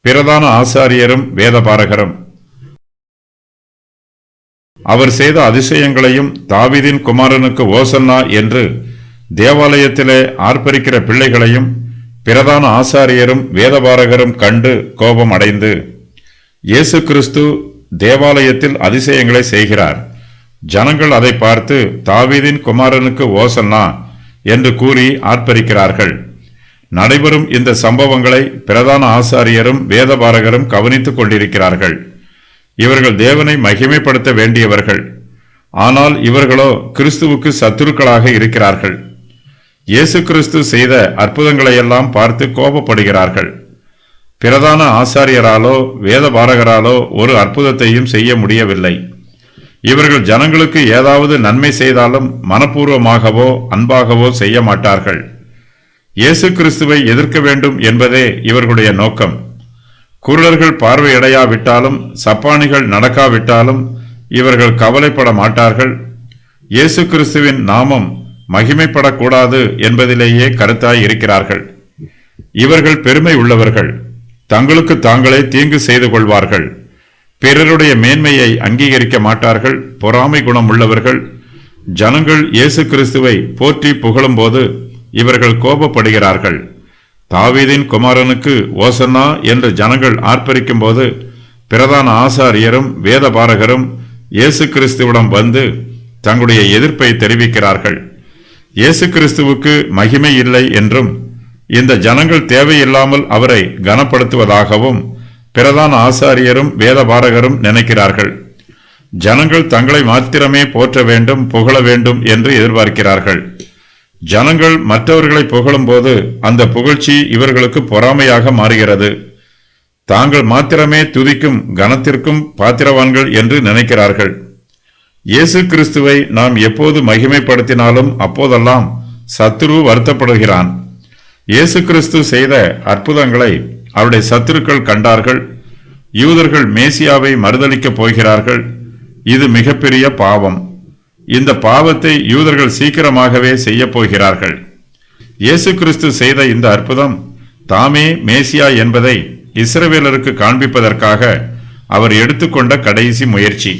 பிரதான ஆசாரியரும் வேதபாரகரும். அவர் செய்த அதிசயங்களையும் தாவீதின் குமாரனுக்கு ஓசன்னா என்று தேவாலயத்திலே ஆர்ப்பரிக்கிற பிள்ளைகளையும் பிரதான ஆசாரியரும் வேதபாரகரும் கண்டு கோபம் அடைந்து, இயேசு கிறிஸ்து தேவாலயத்தில் அதிசயங்களை செய்கிறார், ஜனங்கள் அதை பார்த்து தாவீதின் குமாரனுக்கு ஓசன்னா என்று கூறி ஆர்ப்பரிக்கிறார்கள். நடைபெறும் இந்த சம்பவங்களை பிரதான ஆசாரியரும் வேதபாரகரும் கவனித்துக் கொண்டிருக்கிறார்கள். இவர்கள் தேவனை மகிமைப்படுத்த வேண்டியவர்கள், ஆனால் இவர்களோ கிறிஸ்துவுக்கு சத்துருக்களாக இருக்கிறார்கள். இயேசு கிறிஸ்து செய்த அற்புதங்களையெல்லாம் பார்த்து கோபப்படுகிறார்கள். பிரதான ஆசாரியராலோ வேதபாரகராலோ ஒரு அற்புதத்தையும் செய்ய முடியவில்லை. இவர்கள் ஜனங்களுக்கு ஏதாவது நன்மை செய்தாலும் மனப்பூர்வமாகவோ அன்பாகவோ செய்ய மாட்டார்கள். இயேசு கிறிஸ்துவை எதிர்க்க வேண்டும் என்பதே இவர்களுடைய நோக்கம். குருடர்கள் பார்வையடையாவிட்டாலும் சப்பானிகள் நடக்காவிட்டாலும் இவர்கள் கவலைப்பட மாட்டார்கள். இயேசு கிறிஸ்துவின் நாமம் மகிமைப்படக்கூடாது என்பதிலேயே கருத்தாய் இருக்கிறார்கள். இவர்கள் பெருமை உள்ளவர்கள், தங்களுக்கு தாங்களே தீங்கு செய்து கொள்வார்கள். பிறருடைய மேன்மையை அங்கீகரிக்க மாட்டார்கள். பொறாமை குணம் உள்ளவர்கள். ஜனங்கள் இயேசு கிறிஸ்துவை போற்றி புகழும்போது இவர்கள் கோபப்படுகிறார்கள். தாவீதின் குமாரனுக்கு ஓசன்னா என்று ஜனங்கள் ஆர்ப்பரிக்கும் போது பிரதான ஆசாரியரும் வேதபாரகரும் இயேசு கிறிஸ்துவிடம் வந்து தங்களுடைய எதிர்ப்பை தெரிவிக்கிறார்கள். இயேசு கிறிஸ்துவுக்கு மகிமை இல்லை என்றும் இந்த ஜனங்கள் தேவையில்லாமல் அவரை கனப்படுத்துவதாகவும் பிரதான ஆசாரியரும் வேதபாரகரும் நினைக்கிறார்கள். ஜனங்கள் தங்களை மாத்திரமே போற்ற வேண்டும், புகழ வேண்டும் என்று எதிர்பார்க்கிறார்கள். ஜனங்கள் மற்றவர்களை புகழும் போது அந்த புகழ்ச்சி இவர்களுக்கு பொறாமையாக மாறுகிறது. தாங்கள் மாத்திரமே துதிக்கும் கனத்திற்கும் பாத்திரவான்கள் என்று நினைக்கிறார்கள். இயேசு கிறிஸ்துவை நாம் எப்போது மகிமைப்படுத்தினாலும் அப்போதெல்லாம் சத்துரு வருத்தப்படுகிறான். இயேசு கிறிஸ்து செய்த அற்புதங்களை அவருடைய சத்துருக்கள் கண்டார்கள். யூதர்கள் மேசியாவை மறுதலிக்கப் போகிறார்கள். இது மிகப்பெரிய பாவம். இந்த பாவத்தை யூதர்கள் சீக்கிரமாகவே செய்ய போகிறார்கள். இயேசு கிறிஸ்து செய்த இந்த அற்புதம் தாமே மேசியா என்பதை இஸ்ரவேலருக்கு காண்பிப்பதற்காக அவர் எடுத்துக்கொண்ட கடைசி முயற்சி.